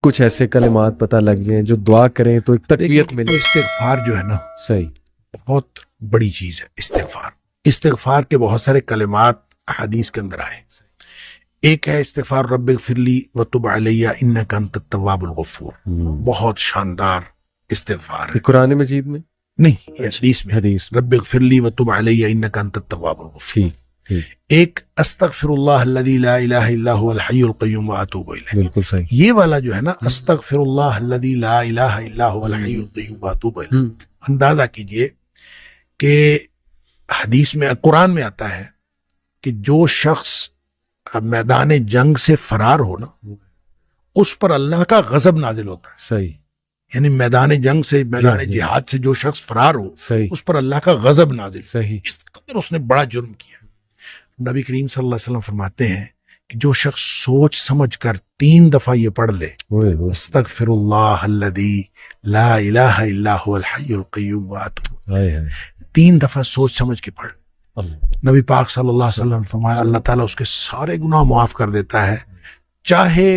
کچھ ایسے کلمات پتہ لگ جائیں جو دعا کریں تو ایک تقویت ملے. استغفار جو ہے نا صحیح بہت بڑی چیز ہے. استغفار کے بہت سارے کلمات حدیث کے اندر آئے. ایک ہے استغفار رب اغفر لی وتب علی انک انت التواب الغفور. بہت شاندار استغفار ہے. قرآن مجید میں نہیں، یہ حدیث میں. حدیث رب اغفر لی وتب علی انک انت التواب الغفور. ٹھیک. ایک استغفر اللہ الذی لا الہ الا هو الحی القیوم واتوب الیہ. بالکل صحیح. یہ والا جو ہے نا استغفر اللہ الذی لا الہ الا هو الحی القیوم واتوب الیہ، اندازہ کیجئے کہ حدیث میں قرآن میں آتا ہے کہ جو شخص میدان جنگ سے فرار ہو نا اس پر اللہ کا غضب نازل ہوتا ہے. صحیح. یعنی میدان جنگ سے، میدان جہاد سے جو شخص فرار ہو صحیح. اس پر اللہ کا غضب نازل. صحیح. اس قدر اس نے بڑا جرم کیا. نبی کریم صلی اللہ علیہ وسلم فرماتے ہیں کہ جو شخص سوچ سمجھ کر 3 دفعہ یہ پڑھ لے استغفر اللہ الذی لا الہ الا هو الحی القیوم واتوب الیہ، 3 دفعہ سوچ سمجھ کے پڑھ، نبی پاک صلی اللہ علیہ وسلم فرمایا اللہ تعالیٰ اس کے سارے گناہ معاف کر دیتا ہے، چاہے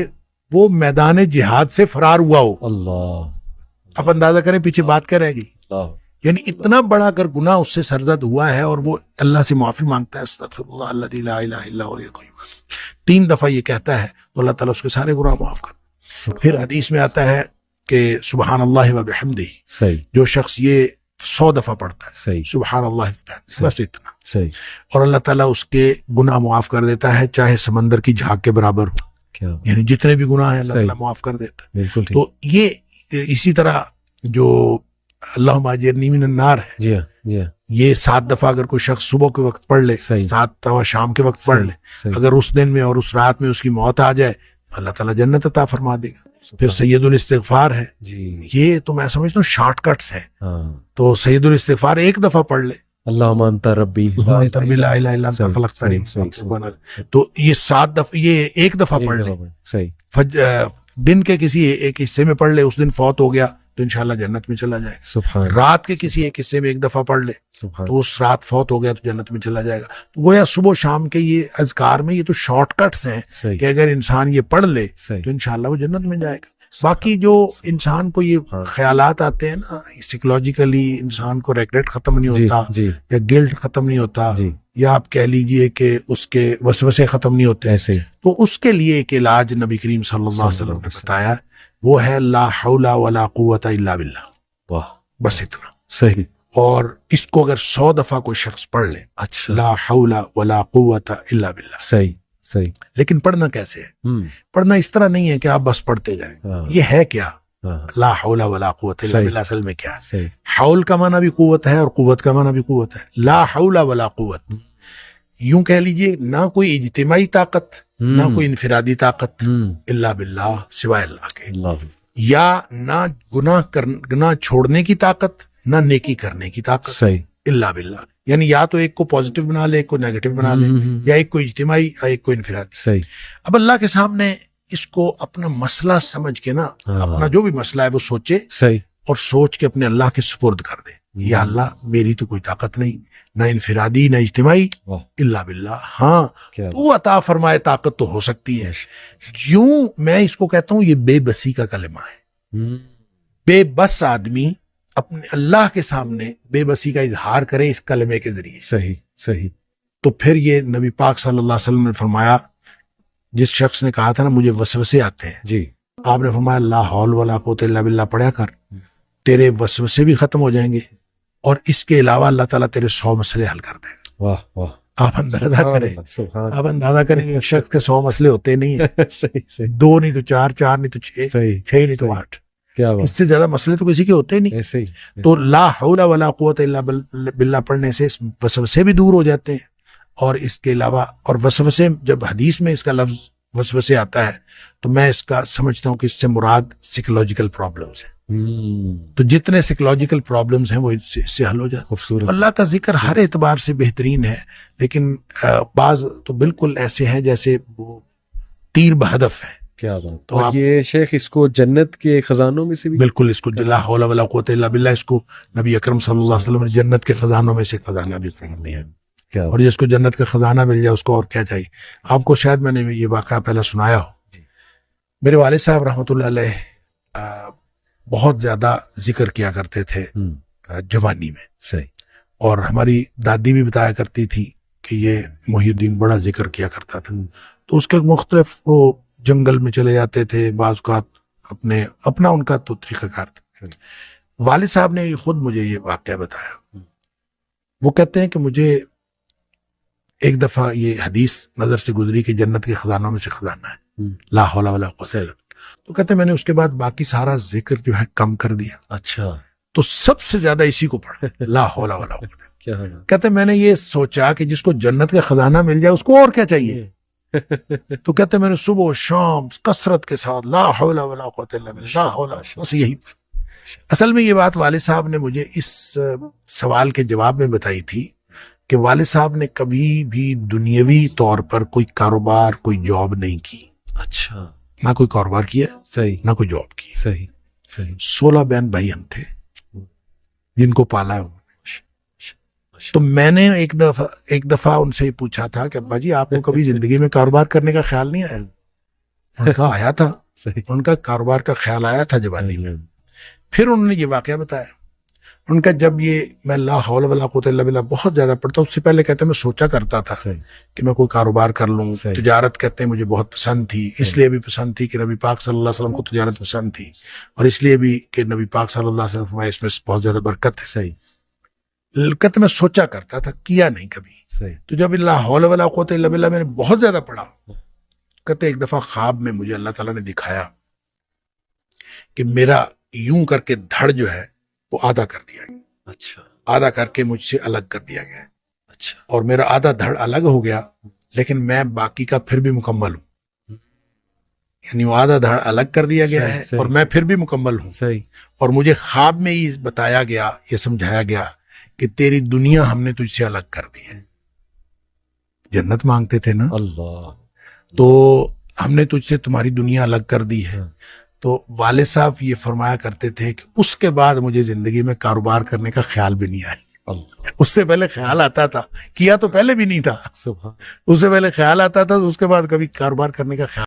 وہ میدان جہاد سے فرار ہوا ہو. اللہ. آپ اندازہ کریں پیچھے بات کیا رہے گی. اللہ. یعنی اتنا بڑا اگر گناہ اس سے سرزد ہوا ہے اور وہ اللہ سے معافی مانگتا ہے استغفر اللہ الذی لا الہ الا هو الحی القیوم، 3 دفعہ یہ کہتا ہے تو اللہ تعالیٰ اس کے سارے گناہ معاف کر دیتا. پھر حدیث میں آتا ہے کہ سبحان اللہ و بحمدہ، صحیح. جو شخص یہ 100 دفعہ پڑھتا ہے صحیح. سبحان اللہ و بحمدہ، بس اتنا، صحیح. اور اللہ تعالیٰ اس کے گناہ معاف کر دیتا ہے چاہے سمندر کی جھاگ کے برابر ہو. کیا یعنی جتنے بھی گناہ ہیں اللہ صحیح. تعالیٰ معاف کر دیتا ہے. بالکل ٹھیک. تو یہ اسی طرح جو اللہم اجرنی من النار ہے، جی ہاں. جی ہاں. یہ 7 دفعہ اگر کوئی شخص صبح کے وقت پڑھ لے، صحیح. 7 دفعہ شام کے وقت پڑھ لے، صحیح. اگر اس دن میں اور اس رات میں اس کی موت آ جائے اللہ تعالیٰ جنت عطا فرما دے گا. پھر سید الاستغفار ہے. جی. یہ تو میں سمجھتا ہوں شارٹ کٹس ہیں. ہاں. تو سید الاستغفار 1 دفعہ پڑھ لے، اللہم انت ربی لا الہ الا انت خلقتنی، تو یہ 7 دفعہ، یہ 1 دفعہ پڑھ لے. صحیح. دن کے کسی ایک حصے میں پڑھ لے، اس دن فوت ہو گیا تو انشاءاللہ جنت میں چلا جائے گا. سبحان. رات کے کسی ایک حصے میں 1 دفعہ پڑھ لے سبحان. تو اس رات فوت ہو گیا تو جنت میں چلا جائے گا. تو گویا صبح شام کے یہ اذکار میں یہ تو شارٹ کٹس ہیں صحیح. کہ اگر انسان یہ پڑھ لے صحیح. تو انشاءاللہ وہ جنت میں جائے گا. باقی جو انسان کو یہ خیالات آتے ہیں نا، سائیکولوجیکلی انسان کو ریگریٹ ختم نہیں ہوتا، جی. یا گلٹ ختم نہیں ہوتا، جی. یا آپ کہہ لیجئے کہ اس کے وسوسے ختم نہیں ہوتے، ایسے تو اس کے لیے ایک علاج نبی کریم صلی اللہ علیہ وسلم نے بتایا، وہ ہے لا حول ولا قوت الا باللہ. واہ. بس اتنا. صحیح. اور اس کو اگر 100 دفعہ کوئی شخص پڑھ لے، اچھا. لا حول ولا قوت الا باللہ. صحیح. صحیح. لیکن پڑھنا کیسے ہے؟ پڑھنا اس طرح نہیں ہے کہ آپ بس پڑھتے جائیں. یہ ہے کیا لا حول ولا قوت الا باللہ؟ اصل میں کیا ہے؟ حول کا معنی بھی قوت ہے اور قوت کا معنی بھی قوت ہے. لا حول ولا قوت، یوں کہہ لیجئے نہ کوئی اجتماعی طاقت نہ کوئی انفرادی طاقت الا باللہ، سوائے اللہ کے، یا نہ گناہ چھوڑنے کی طاقت نہ نیکی کرنے کی طاقت صحیح الا باللہ. یعنی یا تو ایک کو پازیٹیو بنا لے، ایک کو نیگیٹو بنا لے، یا ایک کو اجتماعی یا ایک کو انفرادی. صحیح. اب اللہ کے سامنے اس کو اپنا مسئلہ سمجھ کے نا، اپنا جو بھی مسئلہ ہے وہ سوچے، صحیح، اور سوچ کے اپنے اللہ کے سپرد کر دے. یا اللہ میری تو کوئی طاقت نہیں، نہ انفرادی نہ اجتماعی، الا باللہ. ہاں تو عطا فرمائے طاقت تو ہو سکتی ہے. کیوں میں اس کو کہتا ہوں یہ بے بسی کا کلمہ ہے. بے بس آدمی اپنے اللہ کے سامنے بے بسی کا اظہار کرے اس کلمے کے ذریعے. صحیح صحیح. تو پھر یہ نبی پاک صلی اللہ علیہ وسلم نے فرمایا، جس شخص نے کہا تھا نا مجھے وسوسے آتے ہیں، جی، آپ نے فرمایا لا حول ولا قوت الا باللہ پڑھا کر، تیرے وسوسے بھی ختم ہو جائیں گے، اور اس کے علاوہ اللہ تعالیٰ تیرے 100 مسئلے حل کر دے گا. واہ واہ. آپ اندازہ کریں ایک شخص کے 100 مسئلے ہوتے نہیں ہیں. صحیح. 2 نہیں تو 4، 4 نہیں تو 6، 6 نہیں تو 8. اس سے زیادہ مسئلے تو کسی کے ہوتے ہی نہیں. تو لا حول ولا قوت الا باللہ پڑھنے سے وسوسے بھی دور ہو جاتے ہیں. اور اس کے علاوہ، اور وسوسے جب حدیث میں اس کا لفظ وسوسے آتا ہے تو میں اس کا سمجھتا ہوں کہ اس سے مراد سائیکولوجیکل پرابلمز ہیں. تو جتنے سائیکولوجیکل پرابلمز ہیں وہ اس سے حل ہو جاتے ہیں. اللہ کا ذکر ہر اعتبار سے بہترین ہے، لیکن بعض تو بالکل ایسے ہیں جیسے وہ تیر بہدف ہے. کیا بات. تو یہ شیخ اس کو جنت کے خزانوں میں سے بھی بالکل، اس کو لا حول ولا قوت الا باللہ، اس کو نبی اکرم صلی اللہ علیہ وسلم نے جنت کے خزانوں میں سے خزانہ بھی قرار دیا ہے. اور جس کو جنت کا خزانہ مل جائے اس کو اور کیا چاہیے. آپ کو شاید میں نے یہ واقعہ پہلے سنایا ہو. میرے والد صاحب رحمۃ اللہ علیہ بہت زیادہ ذکر کیا کرتے تھے جوانی میں. صحیح. اور ہماری دادی بھی بتایا کرتی تھی کہ یہ محی الدین بڑا ذکر کیا کرتا تھا. تو اس کے مختلف وہ جنگل میں چلے جاتے تھے بعض اوقات، اپنا ان کا تو طریقہ کار تھا. والد صاحب نے خود مجھے یہ واقعہ بتایا. وہ کہتے ہیں کہ مجھے ایک دفعہ یہ حدیث نظر سے گزری کہ جنت کے خزانوں میں سے خزانہ ہے لا حول ولا قوت الا باللہ. تو کہتے ہیں میں نے اس کے بعد باقی سارا ذکر جو ہے کم کر دیا. اچھا. تو سب سے زیادہ اسی کو پڑھا لا حول ولا قوت. کہتے ہیں میں نے یہ سوچا کہ جس کو جنت کا خزانہ مل جائے اس کو اور کیا چاہیے. تو کہتے ہیں میں نے صبح و شام کثرت کے ساتھ لا حول ولا قوت الا باللہ لا حول، بس یہی. اصل میں یہ بات والد صاحب نے مجھے اس سوال کے جواب میں بتائی تھی کہ والد صاحب نے کبھی بھی دنیاوی طور پر کوئی کاروبار، کوئی جاب نہیں کی. اچھا. نہ کوئی کاروبار کیا، صحیح، نہ کوئی جاب کی. صحیح صحیح. 16 بہن بھائی ہم تھے جن کو پالا ہے انہوں نے. تو میں نے ایک دفعہ ان سے پوچھا تھا کہ ابا جی آپ کو کبھی زندگی میں کاروبار کرنے کا خیال نہیں آیا؟ ان کا آیا تھا، ان کا کاروبار کا خیال آیا تھا جوانی میں. پھر انہوں نے یہ واقعہ بتایا ان کا، جب یہ میں لا حول ولا قوت الا باللہ بہت زیادہ پڑھتا ہوں، اس سے پہلے کہتے ہیں میں سوچا کرتا تھا کہ میں کوئی کاروبار کر لوں. تجارت کہتے ہیں مجھے بہت پسند تھی، اس لیے بھی پسند تھی کہ نبی پاک صلی اللہ علیہ وسلم کو تجارت پسند تھی، اور اس لیے بھی کہ نبی پاک صلی اللہ علیہ وسلم فرمایا اس میں بہت زیادہ برکت ہے. صحیح. کہتے میں سوچا کرتا تھا، کیا نہیں کبھی. صحیح. تو جب لا حول ولا قوت الا باللہ میں نے بہت زیادہ پڑھا، کہتے ایک دفعہ خواب میں مجھے اللہ تعالیٰ نے دکھایا کہ میرا یوں کر کے دھڑ جو ہے وہ آدھا کر دیا گیا. اچھا. آدھا کر کے مجھ سے الگ کر دیا گیا. اچھا. اور میرا آدھا دھڑ الگ ہو گیا لیکن میں باقی کا پھر بھی مکمل ہوں. یعنی وہ آدھا دھڑ الگ کر دیا گیا ہے اور میں پھر بھی مکمل ہوں. صحیح. اور مجھے خواب میں ہی بتایا گیا، یہ سمجھایا گیا کہ تیری دنیا ہم نے تجھ سے الگ کر دی ہے. جنت مانگتے تھے نا اللہ، تو ہم نے تجھ سے تمہاری دنیا الگ کر دی ہے. تو والد صاحب یہ فرمایا کرتے تھے کہ اس کے بعد مجھے زندگی میں کاروبار کرنے کا خیال بھی نہیں آیا. اس سے پہلے خیال آتا تھا، کیا تو پہلے بھی نہیں تھا، اس سے پہلے خیال آتا تھا، اس کے بعد کبھی کاروبار کرنے کا خیال